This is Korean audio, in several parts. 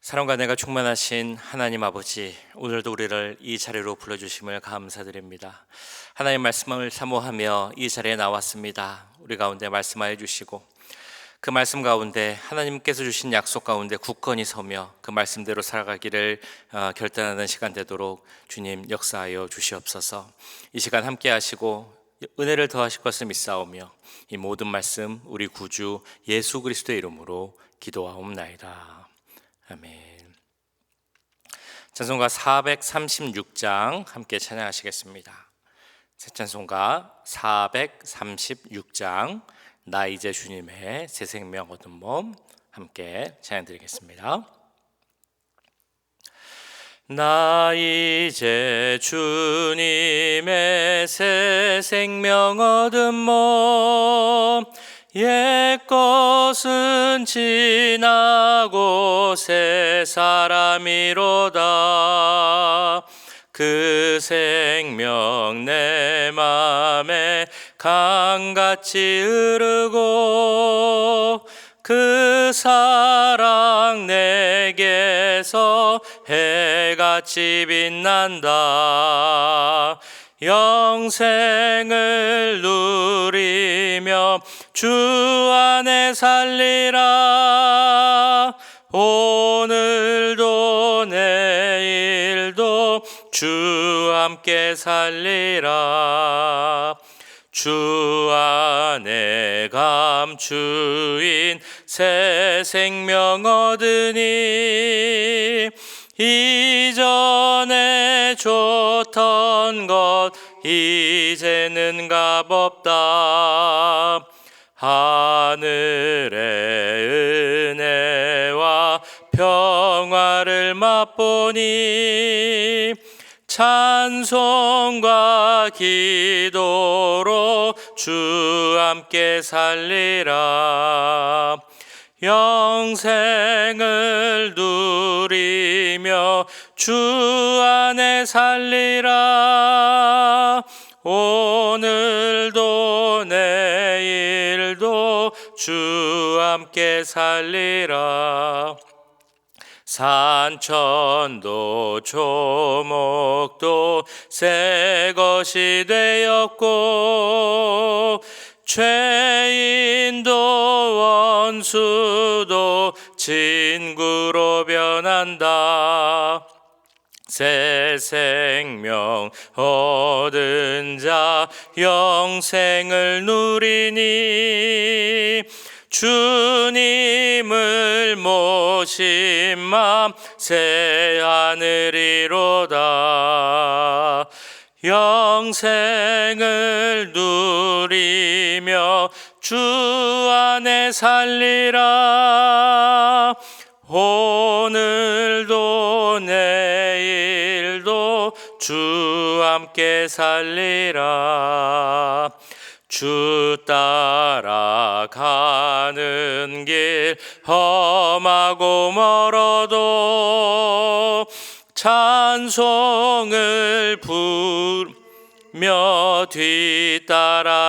사랑과 은혜가 충만하신 하나님 아버지, 오늘도 우리를 이 자리로 불러주심을 감사드립니다. 하나님 말씀을 사모하며 이 자리에 나왔습니다. 우리 가운데 말씀하여 주시고 그 말씀 가운데 하나님께서 주신 약속 가운데 굳건히 서며 그 말씀대로 살아가기를 결단하는 시간 되도록 주님 역사하여 주시옵소서. 이 시간 함께 하시고 은혜를 더하실 것을 믿사오며 이 모든 말씀 우리 구주 예수 그리스도의 이름으로 기도하옵나이다. 아멘. 찬송가 436장 함께 찬양하시겠습니다. 새 찬송가 436장 나 이제 주님의 새 생명 얻은 몸 함께 찬양드리겠습니다. 나 이제 주님의 새 생명 얻은 몸 옛것은 지나고 새 사람이로다. 그 생명 내 맘에 강같이 흐르고 그 사랑 내게서 해같이 빛난다. 영생을 누리며 주 안에 살리라. 오늘도 내일도 주 함께 살리라. 주 안에 감추인 새 생명 얻으니 이전에 줬던 것 이제는 값없다. 하늘의 은혜와 평화를 맛보니 찬송과 기도로 주 함께 살리라. 영생을 누리며 주 안에 살리라. 오늘도 내일도 주 함께 살리라. 산천도 조목도 새 것이 되었고 죄인도 원수도 친구로 변한다. 새 생명 얻은 자 영생을 누리니 주님을 모신 맘 새 하늘이로다. 영생을 누리며 주 안에 살리라. 오늘도 내일도 주 함께 살리라. 주 따라가는 길 험하고 멀어도 찬송을 부르며 뒤따라가리라.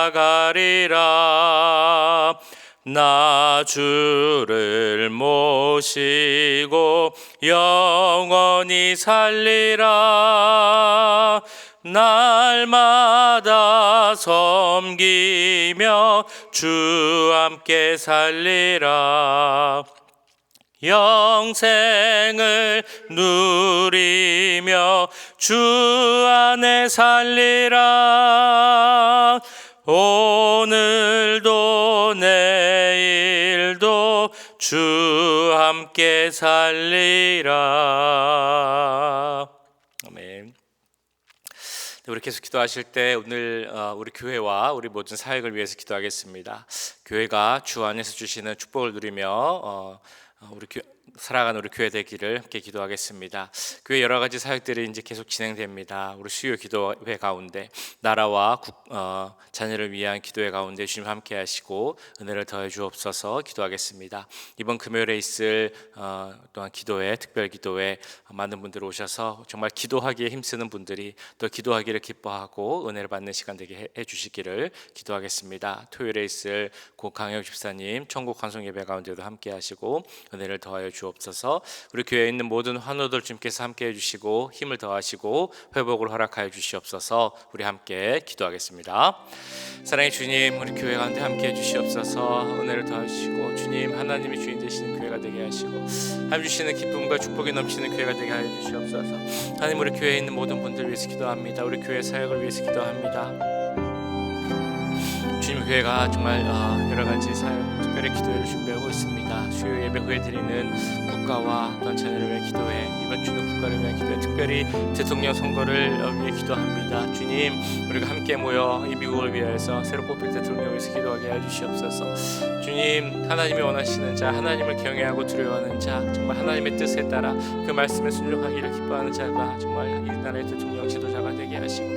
나 주를 모시고 영원히 살리라. 날마다 섬기며 주 함께 살리라. 영생을 누리며 주 안에 살리라. 오늘도 내일도 주 함께 살리라. 아멘. 우리 계속 기도하실 때 오늘 우리 교회와 우리 모든 사역을 위해서 기도하겠습니다. 교회가 주 안에서 주시는 축복을 누리며 살아가는 우리 교회 되기를 함께 기도하겠습니다. 교회 여러 가지 사역들이 이제 계속 진행됩니다. 우리 수요 기도회 가운데 나라와 자녀를 위한 기도회 가운데 주님 함께 하시고 은혜를 더해 주옵소서 기도하겠습니다. 이번 금요일에 있을 또한 기도회, 특별 기도회 많은 분들 오셔서 정말 기도하기에 힘쓰는 분들이 또 기도하기를 기뻐하고 은혜를 받는 시간 되게 해 주시기를 기도하겠습니다. 토요일에 있을 고 강혁 집사님 천국 환송 예배 가운데도 함께 하시고 은혜를 더하여 주옵소서. 우리 교회에 있는 모든 환우들 주님께서 함께해 주시고 힘을 더하시고 회복을 허락하여 주시옵소서. 우리 함께 기도하겠습니다. 사랑의 주님, 우리 교회 가운데 함께해 주시옵소서. 은혜를 더하시고 주님 하나님이 주인 되시는 교회가 되게 하시고 하나님 주시는 기쁨과 축복이 넘치는 교회가 되게 하여 주시옵소서. 하나님, 우리 교회에 있는 모든 분들 위해서 기도합니다. 우리 교회 사역을 위해서 기도합니다. 주님, 교회가 정말 여러 가지 사역, 특별히 기도회를 준비하고 있습니다. 주요 예배 후에 드리는 국가와 또한 자녀를 위해 기도해, 이번 주는 국가를 위해 기도해, 특별히 대통령 선거를 위해 기도합니다. 주님, 우리가 함께 모여 이 미국을 위해서 새로 뽑힐 대통령을 위해서 기도하게 해주시옵소서. 주님, 하나님이 원하시는 자, 하나님을 경외하고 두려워하는 자, 정말 하나님의 뜻에 따라 그 말씀에 순종하기를 기뻐하는 자가 정말 이 나라의 대통령 지도자가 되게 하시고,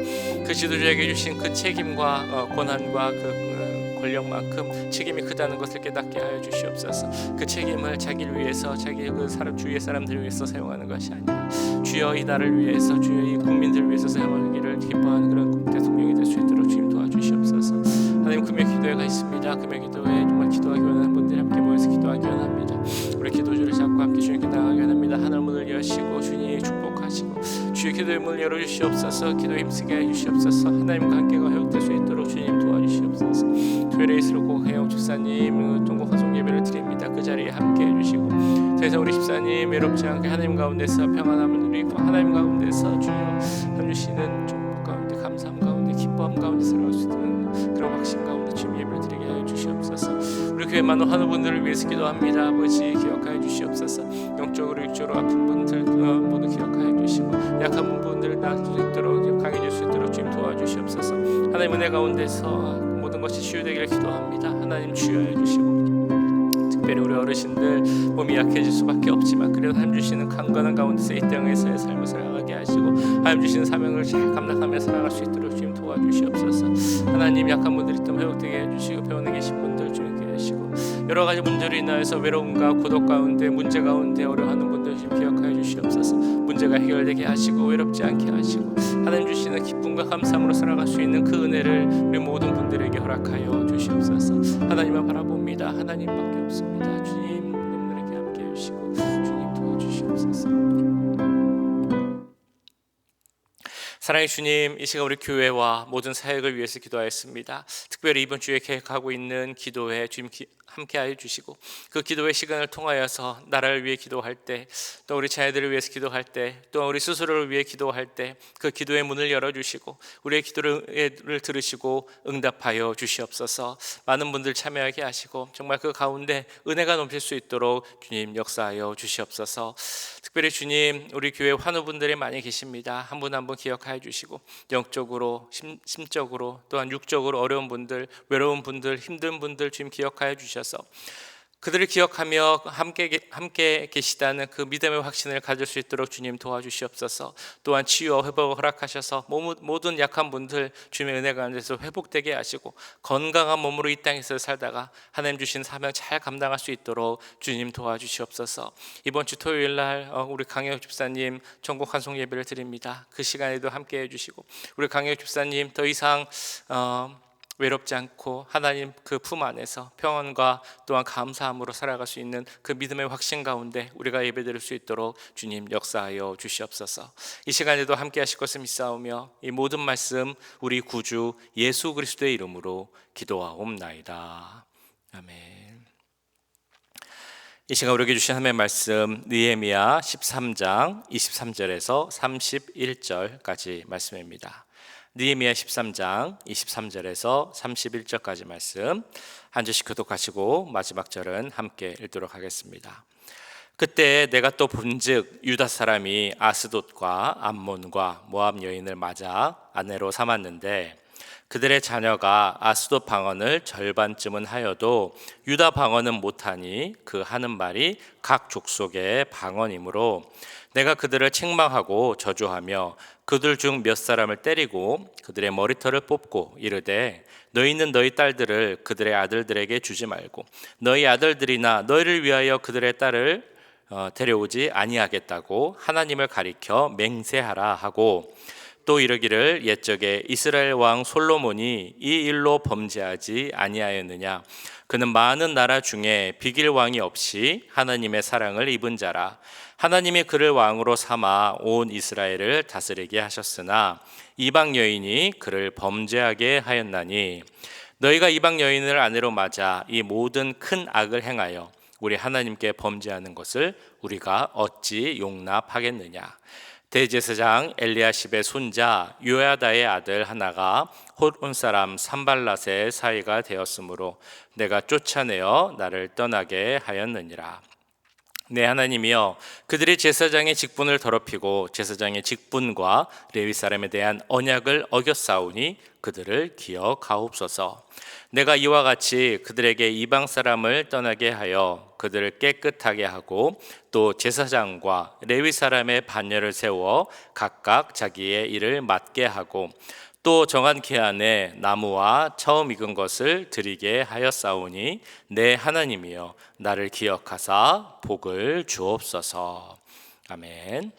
그 지도자에게 주신 그 책임과 권한과 그 권력만큼 책임이 크다는 것을 깨닫게 하여 주시옵소서. 그 책임을 자기를 위해서, 자기 그 사람 주위의 사람들을 위해서 사용하는 것이 아니라 주여 이 나라를 위해서, 주여 이 국민들을 위해서 사용하기를 기뻐하는 그런 대통령이 될 수 있도록 주님 도와주시옵소서. 하나님, 금요 기도회가 있습니다. 금요 기도회에 정말 기도하기 원하는 분들이 함께 모여서 기도하기 원합니다. 우리 기도주를 잡고 함께 주님께 나가기 원합니다. 하늘 문을 여시고 주님이 축복하시고 주의 기도의 문을 열어주시옵소서. 기도에 힘쓰게 해주시옵소서. 하나님과 함께가 회복될 수 있도록 주님 도와주시옵소서. 토요일에이스로 고혜영 집사님 통곡 화송 예배를 드립니다. 그 자리에 함께 해주시고 더 이상 우리 집사님 외롭지 않게 하나님 가운데서 평안함을 누리고 하나님 가운데서 주여 해주시는 축복 가운데, 감사함 가운데, 기뻐함 가운데 살아갈 수 있는 그런 확신 가운데 주님 예배를 드리게 하여 주시옵소서. 우리 교회 많은 환우분들을 위해서 기도합니다. 아버지 기억하여 주시옵소서. 영적으로 육적으로 아픈 분들 모두 기억하여 주시고 약한 분들을 나을 수 있도록, 강해질 수 있도록 주님 도와주시옵소서. 하나님 은혜 가운데서 모든 것이 치유되기를 기도합니다. 하나님 치유해 주시고, 특별히 우리 어르신들 몸이 약해질 수밖에 없지만 그래도 하나님 주시는 강건한 가운데서 이 땅에서의 삶을 살아가게 하시고 하나님 주시는 사명을 잘 감당하며 살아갈 수 있도록 주님 도와주시옵소서. 하나님, 약한 분들이 또 회복되게 해주시고 병원에 계신 분들 주님 계시고 여러 가지 문제로 인하여서 외로움과 고독 가운데, 문제 가운데 어려워하는 분들 주님 기억하여 주시옵소서. 문제가 해결되게 하시고 외롭지 않게 하시고 하나님 주시는 기쁨과 감사함으로 살아갈 수 있는 그 은혜를 우리 모든 분들에게 허락하여 주시옵소서. 하나님만 바라봅니다. 하나님밖에 없습니다. 주님, 우리에게 함께 해주시고 주님 도와주시옵소서. 사랑의 주님, 이 시간 우리 교회와 모든 사역을 위해서 기도하였습니다. 특별히 이번 주에 계획하고 있는 기도회 주님 함께하여 주시고 그 기도의 시간을 통하여서 나라를 위해 기도할 때, 또 우리 자녀들을 위해서 기도할 때, 또 우리 스스로를 위해 기도할 때 그 기도의 문을 열어주시고 우리의 기도를 들으시고 응답하여 주시옵소서. 많은 분들 참여하게 하시고 정말 그 가운데 은혜가 넘칠 수 있도록 주님 역사하여 주시옵소서. 특별히 주님, 우리 교회 환우분들이 많이 계십니다. 한 분 한 분 기억하여 주시고 영적으로, 심적으로, 또한 육적으로 어려운 분들, 외로운 분들, 힘든 분들 주님 기억하여 주셔서 그들을 기억하며 함께 계시다는 그 믿음의 확신을 가질 수 있도록 주님 도와주시옵소서. 또한 치유와 회복을 허락하셔서 모든 약한 분들 주님의 은혜 가운데서 회복되게 하시고 건강한 몸으로 이 땅에서 살다가 하나님 주신 사명 잘 감당할 수 있도록 주님 도와주시옵소서. 이번 주 토요일 날 우리 강혁 집사님 전국 환송 예배를 드립니다. 그 시간에도 함께 해주시고 우리 강혁 집사님 더 이상 외롭지 않고 하나님 그 품 안에서 평안과 또한 감사함으로 살아갈 수 있는 그 믿음의 확신 가운데 우리가 예배드릴 수 있도록 주님 역사하여 주시옵소서. 이 시간에도 함께 하실 것을 믿사오며 이 모든 말씀 우리 구주 예수 그리스도의 이름으로 기도하옵나이다. 아멘. 이 시간 우리에게 주신 하나님의 말씀 느헤미야 13장 23절에서 31절까지 말씀입니다. 느헤미야 13장 23절에서 31절까지 말씀 한 절씩 교독하시고 마지막 절은 함께 읽도록 하겠습니다. 그때 내가 또 본즉 유다 사람이 아스돗과 암몬과 모압 여인을 맞아 아내로 삼았는데 그들의 자녀가 아스돗 방언을 절반쯤은 하여도 유다 방언은 못하니 그 하는 말이 각 족속의 방언이므로 내가 그들을 책망하고 저주하며 그들 중 몇 사람을 때리고 그들의 머리털을 뽑고 이르되 너희는 너희 딸들을 그들의 아들들에게 주지 말고 너희 아들들이나 너희를 위하여 그들의 딸을 데려오지 아니하겠다고 하나님을 가리켜 맹세하라 하고 또 이르기를 옛적에 이스라엘 왕 솔로몬이 이 일로 범죄하지 아니하였느냐. 그는 많은 나라 중에 비길 왕이 없이 하나님의 사랑을 입은 자라. 하나님이 그를 왕으로 삼아 온 이스라엘을 다스리게 하셨으나 이방 여인이 그를 범죄하게 하였나니 너희가 이방 여인을 아내로 맞아 이 모든 큰 악을 행하여 우리 하나님께 범죄하는 것을 우리가 어찌 용납하겠느냐. 대제사장 엘리야십의 손자 요야다의 아들 하나가 호론 사람 산발랏의 사이가 되었으므로 내가 쫓아내어 나를 떠나게 하였느니라. 내 하나님이여, 그들이 제사장의 직분을 더럽히고 제사장의 직분과 레위 사람에 대한 언약을 어겼사오니 그들을 기억하옵소서. 내가 이와 같이 그들에게 이방 사람을 떠나게 하여 그들을 깨끗하게 하고 또 제사장과 레위 사람의 반열을 세워 각각 자기의 일을 맡게 하고 또 정한 기한에 나무와 처음 익은 것을 드리게 하였사오니 내 하나님이여, 나를 기억하사 복을 주옵소서. 아멘.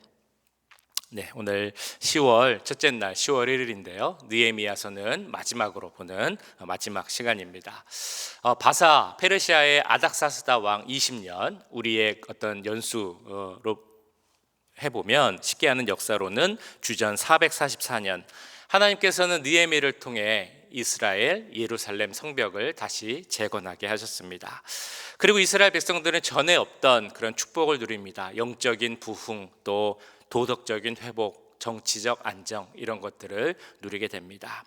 네, 오늘 10월 첫째 날 10월 1일인데요. 느헤미야서는 마지막으로 보는 마지막 시간입니다. 바사 페르시아의 아닥사스다 왕 20년 우리의 어떤 연수로 해보면 쉽게 아는 역사로는 주전 444년 하나님께서는 느헤미야를 통해 이스라엘 예루살렘 성벽을 다시 재건하게 하셨습니다. 그리고 이스라엘 백성들은 전에 없던 그런 축복을 누립니다. 영적인 부흥, 또 도덕적인 회복, 정치적 안정, 이런 것들을 누리게 됩니다.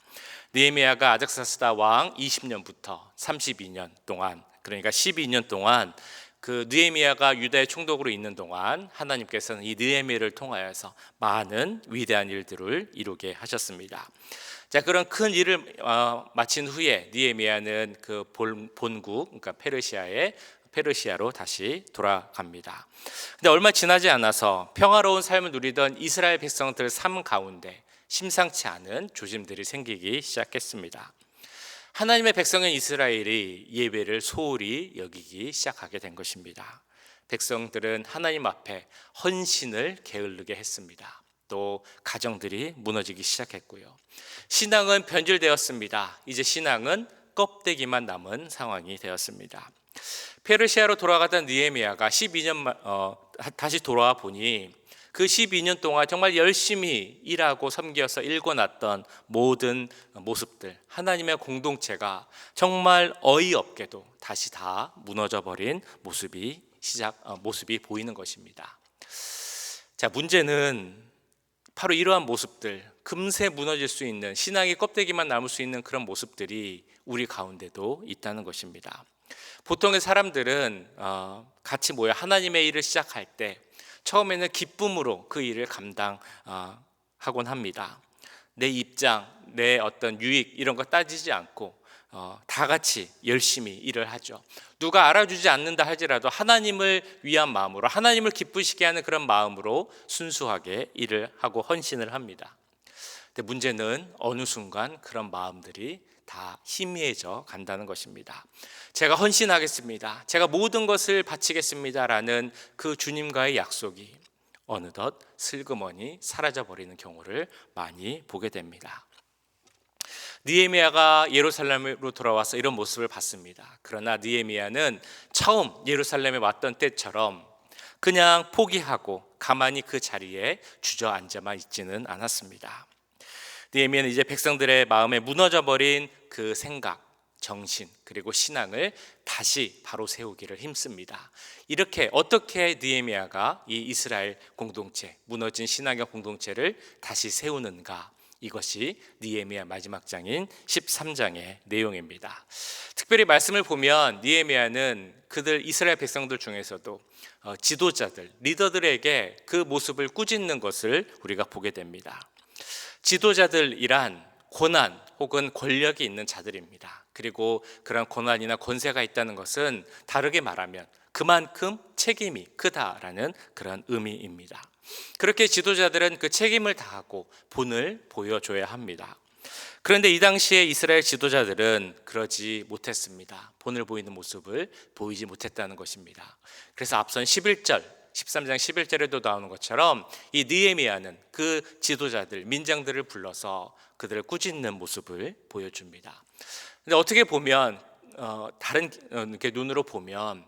느헤미야가 아닥사스다 왕 20년부터 32년 동안, 그러니까 12년 동안 그 느헤미야가 유다의 총독으로 있는 동안 하나님께서는 이 느헤미야를 통하여서 많은 위대한 일들을 이루게 하셨습니다. 자, 그런 큰 일을 마친 후에 느헤미야는 그 본국, 그러니까 페르시아로 다시 돌아갑니다. 근데 얼마 지나지 않아서 평화로운 삶을 누리던 이스라엘 백성들 삶 가운데 심상치 않은 조짐들이 생기기 시작했습니다. 하나님의 백성인 이스라엘이 예배를 소홀히 여기기 시작하게 된 것입니다. 백성들은 하나님 앞에 헌신을 게을르게 했습니다. 또 가정들이 무너지기 시작했고요. 신앙은 변질되었습니다. 이제 신앙은 껍데기만 남은 상황이 되었습니다. 페르시아로 돌아가던 느헤미야가 12년 다시 돌아와 보니 그 12년 동안 정말 열심히 일하고 섬겨서 일궈놨던 모든 모습들, 하나님의 공동체가 정말 어이없게도 다시 다 무너져버린 모습이 보이는 것입니다. 자, 문제는 바로 이러한 모습들, 금세 무너질 수 있는, 신앙의 껍데기만 남을 수 있는 그런 모습들이 우리 가운데도 있다는 것입니다. 보통의 사람들은 같이 모여 하나님의 일을 시작할 때 처음에는 기쁨으로 그 일을 감당하곤 합니다. 내 입장, 내 어떤 유익 이런 거 따지지 않고 다 같이 열심히 일을 하죠. 누가 알아주지 않는다 할지라도 하나님을 위한 마음으로, 하나님을 기쁘시게 하는 그런 마음으로 순수하게 일을 하고 헌신을 합니다. 근데 문제는 어느 순간 그런 마음들이 다 희미해져 간다는 것입니다. 제가 헌신하겠습니다, 제가 모든 것을 바치겠습니다 라는 그 주님과의 약속이 어느덧 슬그머니 사라져버리는 경우를 많이 보게 됩니다. 느헤미야가 예루살렘으로 돌아와서 이런 모습을 봤습니다. 그러나 느헤미야는 처음 예루살렘에 왔던 때처럼 그냥 포기하고 가만히 그 자리에 주저앉아만 있지는 않았습니다. 느헤미야는 이제 백성들의 마음에 무너져버린 그 생각, 정신, 그리고 신앙을 다시 바로 세우기를 힘씁니다. 이렇게 어떻게 느헤미야가 이 이스라엘 공동체, 무너진 신앙의 공동체를 다시 세우는가, 이것이 느헤미야 마지막 장인 13장의 내용입니다. 특별히 말씀을 보면 느헤미야는 그들 이스라엘 백성들 중에서도 지도자들, 리더들에게 그 모습을 꾸짖는 것을 우리가 보게 됩니다. 지도자들이란 고난 혹은 권력이 있는 자들입니다. 그리고 그런 고난이나 권세가 있다는 것은 다르게 말하면 그만큼 책임이 크다라는 그런 의미입니다. 그렇게 지도자들은 그 책임을 다하고 본을 보여줘야 합니다. 그런데 이 당시에 이스라엘 지도자들은 그러지 못했습니다. 본을 보이는 모습을 보이지 못했다는 것입니다. 그래서 앞선 11절 13장 11절에도 나오는 것처럼 이 느헤미야는 그 지도자들, 민장들을 불러서 그들을 꾸짖는 모습을 보여줍니다. 근데 어떻게 보면 다른 이렇게 눈으로 보면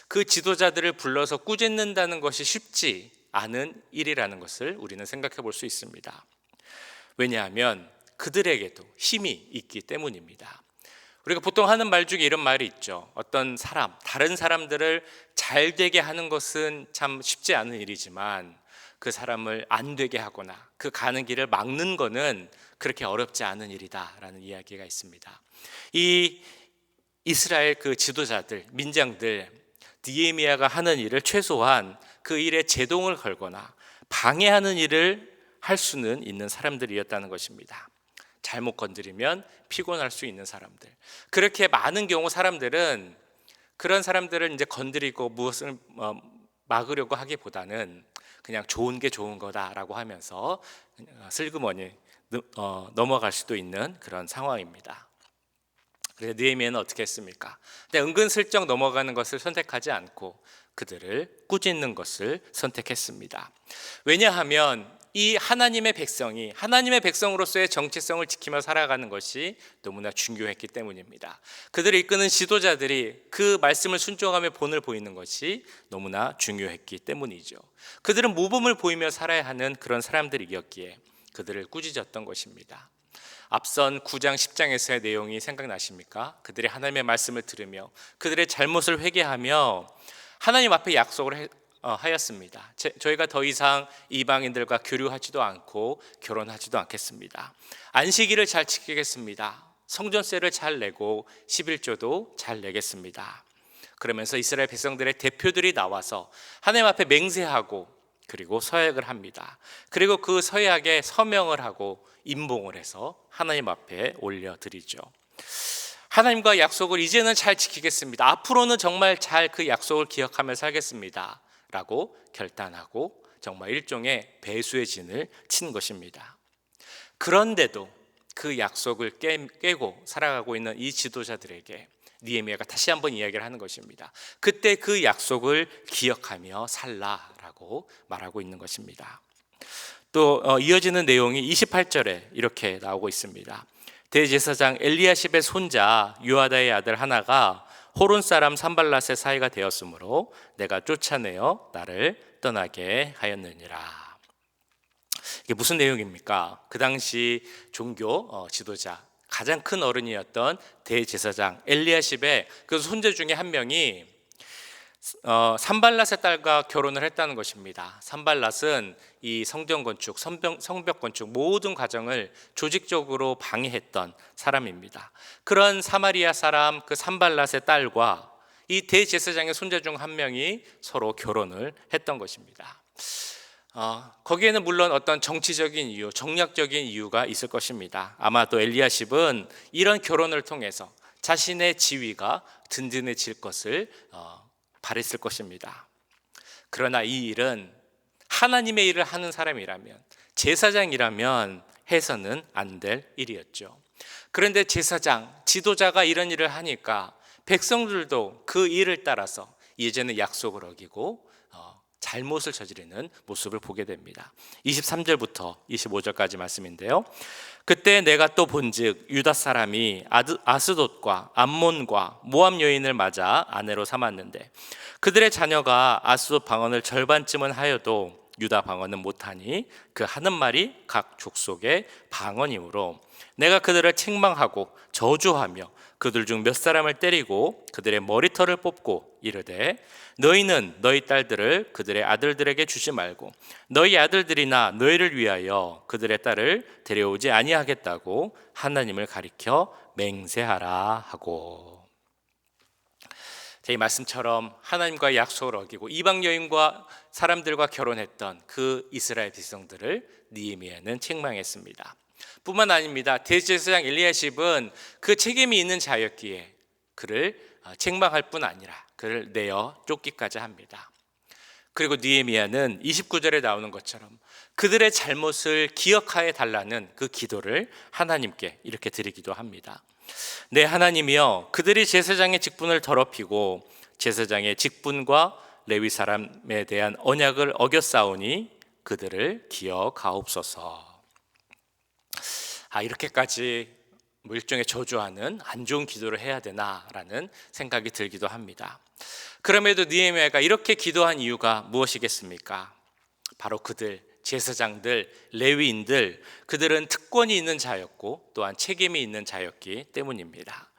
그 지도자들을 불러서 꾸짖는다는 것이 쉽지 않은 일이라는 것을 우리는 생각해 볼 수 있습니다. 왜냐하면 그들에게도 힘이 있기 때문입니다. 우리가 보통 하는 말 중에 이런 말이 있죠. 어떤 사람, 다른 사람들을 잘 되게 하는 것은 참 쉽지 않은 일이지만 그 사람을 안 되게 하거나 그 가는 길을 막는 것은 그렇게 어렵지 않은 일이다라는 이야기가 있습니다. 이 이스라엘 그 지도자들, 민장들, 느헤미야가 하는 일을 최소한 그 일에 제동을 걸거나 방해하는 일을 할 수는 있는 사람들이었다는 것입니다. 잘못 건드리면 피곤할 수 있는 사람들. 그렇게 많은 경우 사람들은 그런 사람들을 이제 건드리고 무엇을 막으려고 하기보다는 그냥 좋은 게 좋은 거다라고 하면서 슬그머니 넘어갈 수도 있는 그런 상황입니다. 그래서 느헤미야는 어떻게 했습니까? 근데 은근슬쩍 넘어가는 것을 선택하지 않고 그들을 꾸짖는 것을 선택했습니다. 왜냐하면 이 하나님의 백성이 하나님의 백성으로서의 정체성을 지키며 살아가는 것이 너무나 중요했기 때문입니다. 그들을 이끄는 지도자들이 그 말씀을 순종하며 본을 보이는 것이 너무나 중요했기 때문이죠. 그들은 모범을 보이며 살아야 하는 그런 사람들이었기에 그들을 꾸짖었던 것입니다. 앞선 9장 10장에서의 내용이 생각나십니까? 그들이 하나님의 말씀을 들으며 그들의 잘못을 회개하며 하나님 앞에 약속을 하였습니다. 저희가 더 이상 이방인들과 교류하지도 않고 결혼하지도 않겠습니다. 안식일을 잘 지키겠습니다. 성전세를 잘 내고 11조도 잘 내겠습니다. 그러면서 이스라엘 백성들의 대표들이 나와서 하나님 앞에 맹세하고 그리고 서약을 합니다. 그리고 그 서약에 서명을 하고 임봉을 해서 하나님 앞에 올려드리죠. 하나님과 약속을 이제는 잘 지키겠습니다. 앞으로는 정말 잘 그 약속을 기억하며 살겠습니다 라고 결단하고 정말 일종의 배수의 진을 친 것입니다. 그런데도 그 약속을 깨고 살아가고 있는 이 지도자들에게 느헤미야가 다시 한번 이야기를 하는 것입니다. 그때 그 약속을 기억하며 살라라고 말하고 있는 것입니다. 또 이어지는 내용이 28절에 이렇게 나오고 있습니다. 대제사장 엘리야십의 손자 요아다의 아들 하나가 호론 사람 산발랏의 사이가 되었으므로 내가 쫓아내어 나를 떠나게 하였느니라. 이게 무슨 내용입니까? 그 당시 종교 지도자 가장 큰 어른이었던 대제사장 엘리야십의 그 손자 중에 한 명이 산발랏의 딸과 결혼을 했다는 것입니다. 산발랏은 이 성전 건축, 성벽 건축 모든 과정을 조직적으로 방해했던 사람입니다. 그런 사마리아 사람 그 산발랏의 딸과 이 대제사장의 손자 중 한 명이 서로 결혼을 했던 것입니다. 거기에는 물론 어떤 정치적인 이유, 정략적인 이유가 있을 것입니다. 아마도 엘리야십은 이런 결혼을 통해서 자신의 지위가 든든해질 것을 바랬을 것입니다. 그러나 이 일은 하나님의 일을 하는 사람이라면, 제사장이라면 해서는 안 될 일이었죠. 그런데 제사장, 지도자가 이런 일을 하니까 백성들도 그 일을 따라서 이제는 약속을 어기고 잘못을 저지르는 모습을 보게 됩니다. 23절부터 25절까지 말씀인데요. 그때 내가 또 본즉 유다 사람이 아스돗과 암몬과 모압 여인을 맞아 아내로 삼았는데 그들의 자녀가 아스돗 방언을 절반쯤은 하여도 유다 방언은 못하니 그 하는 말이 각 족속의 방언이므로 내가 그들을 책망하고 저주하며 그들 중 몇 사람을 때리고 그들의 머리털을 뽑고 이르되 너희는 너희 딸들을 그들의 아들들에게 주지 말고 너희 아들들이나 너희를 위하여 그들의 딸을 데려오지 아니하겠다고 하나님을 가리켜 맹세하라 하고. 이 말씀처럼 하나님과 약속을 어기고 이방 여인과 사람들과 결혼했던 그 이스라엘 백성들을 느헤미야는 책망했습니다. 뿐만 아닙니다. 대제사장 엘리야십은 그 책임이 있는 자였기에 그를 책망할 뿐 아니라 그를 내어 쫓기까지 합니다. 그리고 느헤미야는 29절에 나오는 것처럼 그들의 잘못을 기억하여 달라는 그 기도를 하나님께 이렇게 드리기도 합니다. 내 하나님이여, 그들이 제사장의 직분을 더럽히고 제사장의 직분과 레위 사람에 대한 언약을 어겼사오니 그들을 기억하옵소서. 이렇게까지 일종의 저주하는 안 좋은 기도를 해야 되나라는 생각이 들기도 합니다. 그럼에도 느헤미야가 이렇게 기도한 이유가 무엇이겠습니까? 바로 그들, 제사장들, 레위인들, 그들은 특권이 있는 자였고 또한 책임이 있는 자였기 때문입니다.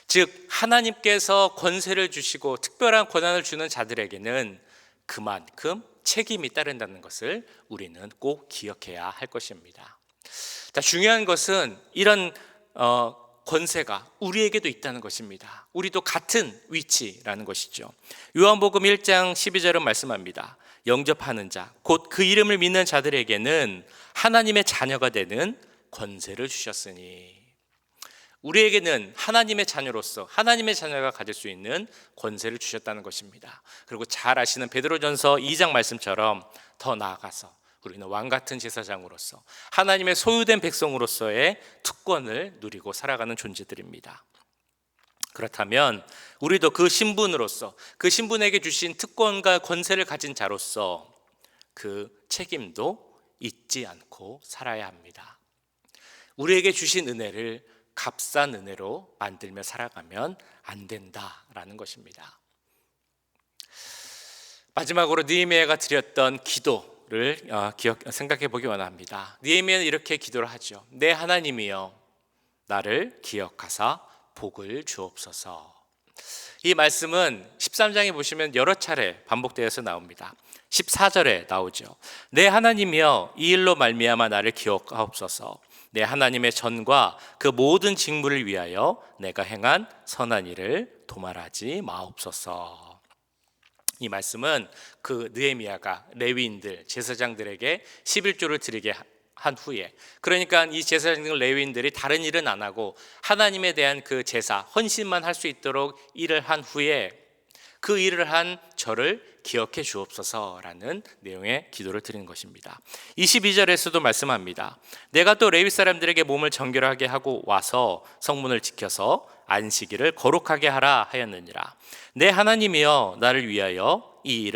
즉 하나님께서 권세를 주시고 특별한 권한을 주는 자들에게는 그만큼 책임이 따른다는 것을 우리는 꼭 기억해야 할 것입니다. 중요한 것은 이런 권세가 우리에게도 있다는 것입니다. 우리도 같은 위치라는 것이죠. 요한복음 1장 12절은 말씀합니다. 영접하는 자, 곧 그 이름을 믿는 자들에게는 하나님의 자녀가 되는 권세를 주셨으니, 우리에게는 하나님의 자녀로서 하나님의 자녀가 가질 수 있는 권세를 주셨다는 것입니다. 그리고 잘 아시는 베드로전서 2장 말씀처럼 더 나아가서 우리는 왕같은 제사장으로서 하나님의 소유된 백성으로서의 특권을 누리고 살아가는 존재들입니다. 그렇다면 우리도 그 신분으로서, 그 신분에게 주신 특권과 권세를 가진 자로서 그 책임도 잊지 않고 살아야 합니다. 우리에게 주신 은혜를 값싼 은혜로 만들며 살아가면 안 된다라는 것입니다. 마지막으로 느헤미야가 드렸던 기도를 생각해 보기 원합니다. 느헤미야는 이렇게 기도를 하죠. 내 하나님이여 나를 기억하사 복을 주옵소서. 이 말씀은 13장에 보시면 여러 차례 반복되어서 나옵니다. 14절에 나오죠. 내 하나님이여 이 일로 말미암아 나를 기억하옵소서. 내 하나님의 전과 그 모든 직무를 위하여 내가 행한 선한 일을 도말하지 마옵소서. 이 말씀은 그 느헤미야가 레위인들, 제사장들에게 11조를 드리게 한 후에, 그러니까 이 제사장들, 레위인들이 다른 일은 안 하고 하나님에 대한 그 제사, 헌신만 할 수 있도록 일을 한 후에 그 일을 한 저를 기억해 주옵소서라는 내용의 기도를 드리는 것입니다. 22절에서도 말씀합니다. 내가 또 레위 사람들에게 몸을 정결하게 하고 와서 성문을 지켜서 안식일을 거룩하게 하라 하였느니라. 내 하나님이여 나를 위하여 이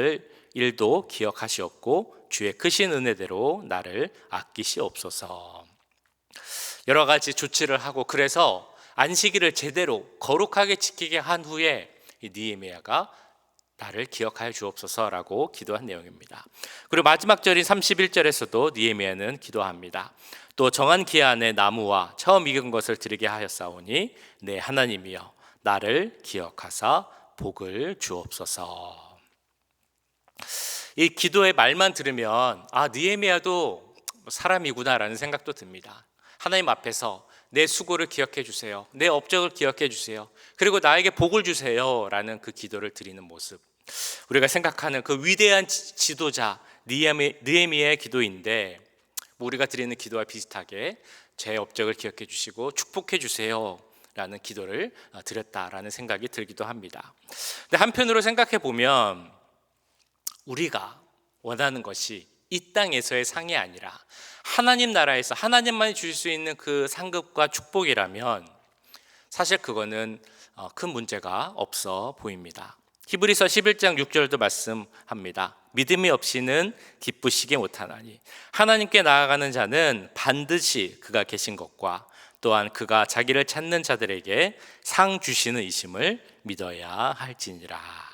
일도 기억하시옵고 주의 크신 은혜대로 나를 아끼시옵소서. 여러 가지 조치를 하고 그래서 안식일을 제대로 거룩하게 지키게 한 후에 이 느헤미야가 나를 기억하여 주옵소서라고 기도한 내용입니다. 그리고 마지막 절인 31절에서도 느헤미야는 기도합니다. 또 정한 기한 안에 나무와 처음 익은 것을 드리게 하였사오니 내 하나님이여 나를 기억하사 복을 주옵소서. 이 기도의 말만 들으면 느헤미야도 사람이구나라는 생각도 듭니다. 하나님 앞에서 내 수고를 기억해 주세요. 내 업적을 기억해 주세요. 그리고 나에게 복을 주세요 라는 그 기도를 드리는 모습, 우리가 생각하는 그 위대한 지도자 느헤미야의 기도인데 우리가 드리는 기도와 비슷하게 제 업적을 기억해 주시고 축복해 주세요 라는 기도를 드렸다라는 생각이 들기도 합니다. 근데 한편으로 생각해 보면 우리가 원하는 것이 이 땅에서의 상이 아니라 하나님 나라에서 하나님만이 주실 수 있는 그 상급과 축복이라면 사실 그거는 큰 문제가 없어 보입니다. 히브리서 11장 6절도 말씀합니다. 믿음이 없이는 기쁘시게 못하나니 하나님께 나아가는 자는 반드시 그가 계신 것과 또한 그가 자기를 찾는 자들에게 상 주시는 이심을 믿어야 할지니라.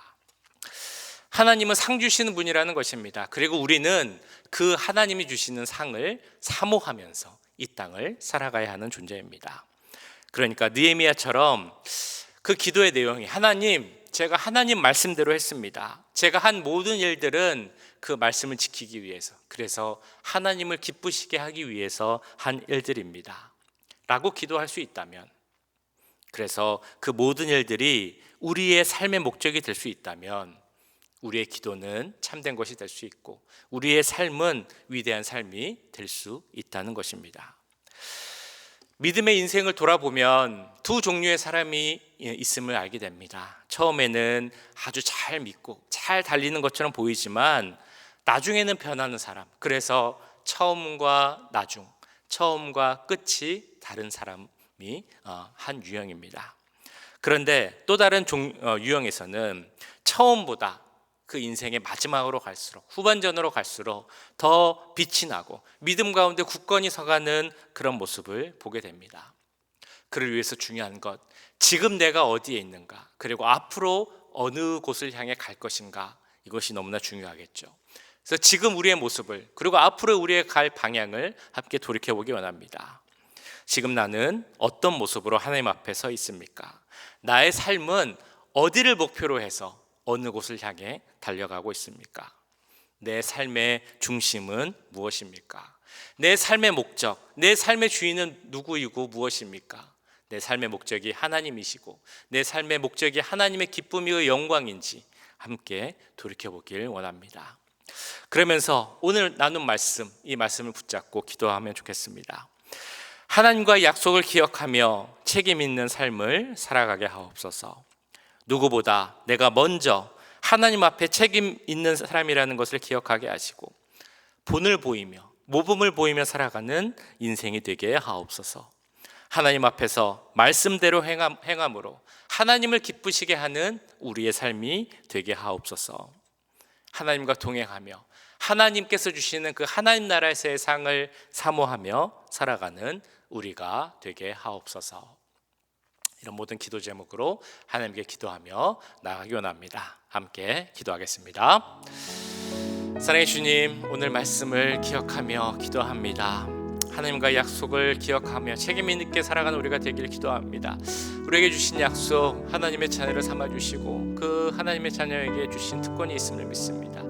하나님은 상 주시는 분이라는 것입니다. 그리고 우리는 그 하나님이 주시는 상을 사모하면서 이 땅을 살아가야 하는 존재입니다. 그러니까 느헤미야처럼 그 기도의 내용이 하나님, 제가 하나님 말씀대로 했습니다. 제가 한 모든 일들은 그 말씀을 지키기 위해서, 그래서 하나님을 기쁘시게 하기 위해서 한 일들입니다 라고 기도할 수 있다면, 그래서 그 모든 일들이 우리의 삶의 목적이 될 수 있다면 우리의 기도는 참된 것이 될 수 있고 우리의 삶은 위대한 삶이 될 수 있다는 것입니다. 믿음의 인생을 돌아보면 두 종류의 사람이 있음을 알게 됩니다. 처음에는 아주 잘 믿고 잘 달리는 것처럼 보이지만 나중에는 변하는 사람, 그래서 처음과 나중, 처음과 끝이 다른 사람이 한 유형입니다. 그런데 또 다른 유형에서는 처음보다 그 인생의 마지막으로 갈수록, 후반전으로 갈수록 더 빛이 나고 믿음 가운데 굳건히 서가는 그런 모습을 보게 됩니다. 그를 위해서 중요한 것, 지금 내가 어디에 있는가, 그리고 앞으로 어느 곳을 향해 갈 것인가, 이것이 너무나 중요하겠죠. 그래서 지금 우리의 모습을, 그리고 앞으로 우리의 갈 방향을 함께 돌이켜보기 원합니다. 지금 나는 어떤 모습으로 하나님 앞에 서 있습니까? 나의 삶은 어디를 목표로 해서 어느 곳을 향해 달려가고 있습니까? 내 삶의 중심은 무엇입니까? 내 삶의 목적, 내 삶의 주인은 누구이고 무엇입니까? 내 삶의 목적이 하나님이시고 내 삶의 목적이 하나님의 기쁨이요 영광인지 함께 돌이켜보길 원합니다. 그러면서 오늘 나눈 말씀, 이 말씀을 붙잡고 기도하면 좋겠습니다. 하나님과의 약속을 기억하며 책임 있는 삶을 살아가게 하옵소서. 누구보다 내가 먼저 하나님 앞에 책임 있는 사람이라는 것을 기억하게 하시고 본을 보이며 모범을 보이며 살아가는 인생이 되게 하옵소서. 하나님 앞에서 말씀대로 행함으로 하나님을 기쁘시게 하는 우리의 삶이 되게 하옵소서. 하나님과 동행하며 하나님께서 주시는 그 하나님 나라에서의 상을 사모하며 살아가는 우리가 되게 하옵소서. 이런 모든 기도 제목으로 하나님께 기도하며 나아가기 원합니다. 함께 기도하겠습니다. 사랑의 주님, 오늘 말씀을 기억하며 기도합니다. 하나님과의 약속을 기억하며 책임 있게 살아가는 우리가 되기를 기도합니다. 우리에게 주신 약속, 하나님의 자녀를 삼아주시고 그 하나님의 자녀에게 주신 특권이 있음을 믿습니다.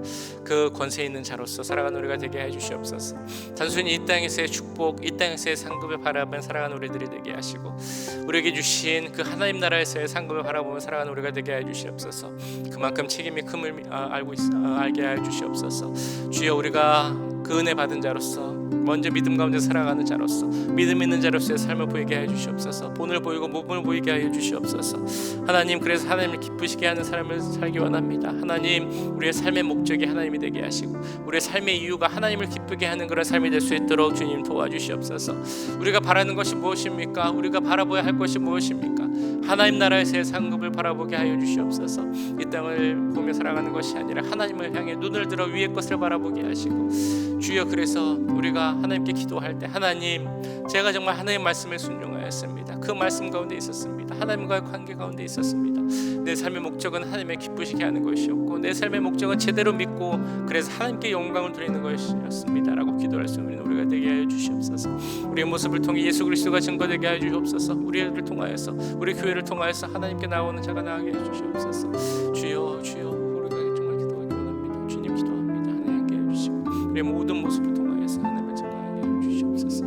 그 권세 있는 자로서 살아가는 우리가 되게 해주시옵소서. 단순히 이 땅에서의 축복, 이 땅에서의 상급을 바라보며 살아가는 우리들이 되게 하시고 우리에게 주신 그 하나님 나라에서의 상급을 바라보며 살아가는 우리가 되게 해주시옵소서. 그만큼 책임이 큼을 알게 해주시옵소서. 주여, 우리가 그 은혜 받은 자로서 먼저 믿음 가운데 살아가는 자로서 믿음 있는 자로서의 삶을 보이게 하여 주시옵소서. 본을 보이고 모범을 보이게 하여 주시옵소서. 하나님, 그래서 하나님을 기쁘시게 하는 삶을 살기 원합니다. 하나님, 우리의 삶의 목적이 하나님이 되게 하시고 우리의 삶의 이유가 하나님을 기쁘게 하는 그런 삶이 될 수 있도록 주님 도와주시옵소서. 우리가 바라는 것이 무엇입니까? 우리가 바라봐야 할 것이 무엇입니까? 하나님 나라에서의 상급을 바라보게 하여 주시옵소서. 이 땅을 보며 살아가는 것이 아니라 하나님을 향해 눈을 들어 위의 것을 바라보게 하시고 주여, 그래서 우리가 하나님께 기도할 때 하나님, 제가 정말 하나님의 말씀에 순종하였습니다. 그 말씀 가운데 있었습니다. 하나님과의 관계 가운데 있었습니다. 내 삶의 목적은 하나님의 기쁘시게 하는 것이었고 내 삶의 목적은 제대로 믿고 그래서 하나님께 영광을 드리는 것이었습니다 라고 기도할 수 있는 우리가 되게 하여 주시옵소서. 우리의 모습을 통해 예수 그리스도가 증거되게 하여 주시옵소서. 우리를 통하여서, 우리 교회를 통하여서 하나님께 나오는 자가 나가게 해 주시옵소서. 주여, 주여, 우리가 정말 기도하기 원합니다. 주님 기도합니다. 하나님께 해 주시고 우리의 모든 모습을 통하여서 하나님을 증거하게 해 주시옵소서.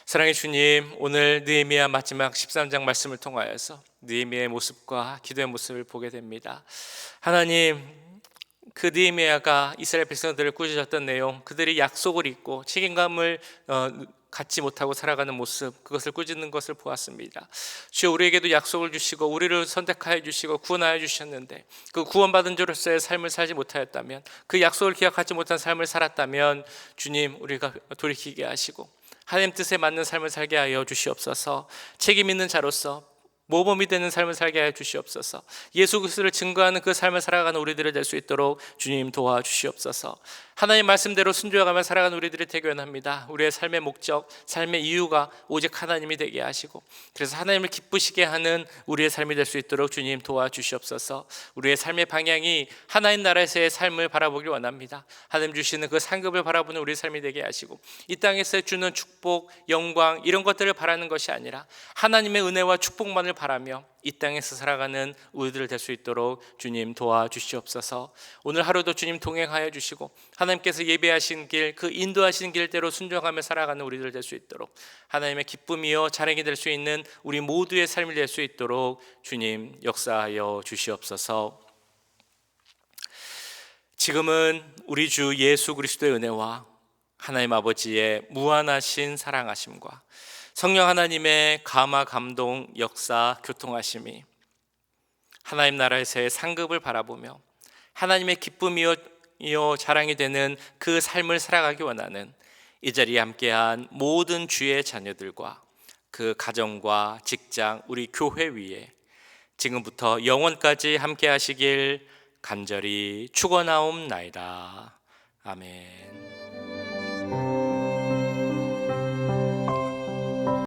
사랑의 주님, 오늘 느헤미야 마지막 13장 말씀을 통하여서 느헤미야의 모습과 기도의 모습을 보게 됩니다. 하나님, 그 느헤미야가 이스라엘 백성들을 꾸짖었던 내용, 그들이 약속을 잊고 책임감을 갖지 못하고 살아가는 모습, 그것을 꾸짖는 것을 보았습니다. 주여, 우리에게도 약속을 주시고 우리를 선택하여 주시고 구원하여 주셨는데 그 구원받은 자로서의 삶을 살지 못하였다면, 그 약속을 기억하지 못한 삶을 살았다면 주님, 우리가 돌이키게 하시고 하나님 뜻에 맞는 삶을 살게 하여 주시옵소서. 책임 있는 자로서 모범이 되는 삶을 살게 하여 주시옵소서. 예수 그리스도를 증거하는 그 삶을 살아가는 우리들이 될 수 있도록 주님 도와주시옵소서. 하나님 말씀대로 순종하며 살아가는 우리들이 되기 원합니다. 우리의 삶의 목적, 삶의 이유가 오직 하나님이 되게 하시고 그래서 하나님을 기쁘시게 하는 우리의 삶이 될 수 있도록 주님 도와주시옵소서. 우리의 삶의 방향이 하나님 나라에서의 삶을 바라보길 원합니다. 하나님 주시는 그 상급을 바라보는 우리의 삶이 되게 하시고 이 땅에서 주는 축복, 영광 이런 것들을 바라는 것이 아니라 하나님의 은혜와 축복만을 바라며 이 땅에서 살아가는 우리들 될 수 있도록 주님 도와주시옵소서. 오늘 하루도 주님 동행하여 주시고 하나님께서 예배하신 길, 그 인도하신 길대로 순종하며 살아가는 우리들 될 수 있도록 하나님의 기쁨이요 자랑이 될 수 있는 우리 모두의 삶이 될 수 있도록 주님 역사하여 주시옵소서. 지금은 우리 주 예수 그리스도의 은혜와 하나님 아버지의 무한하신 사랑하심과 성령 하나님의 감화 감동 역사 교통하심이 하나님 나라에서의 상급을 바라보며 하나님의 기쁨이요 자랑이 되는 그 삶을 살아가기 원하는 이 자리에 함께한 모든 주의 자녀들과 그 가정과 직장, 우리 교회 위에 지금부터 영원까지 함께 하시길 간절히 축원하옵나이다. 아멘.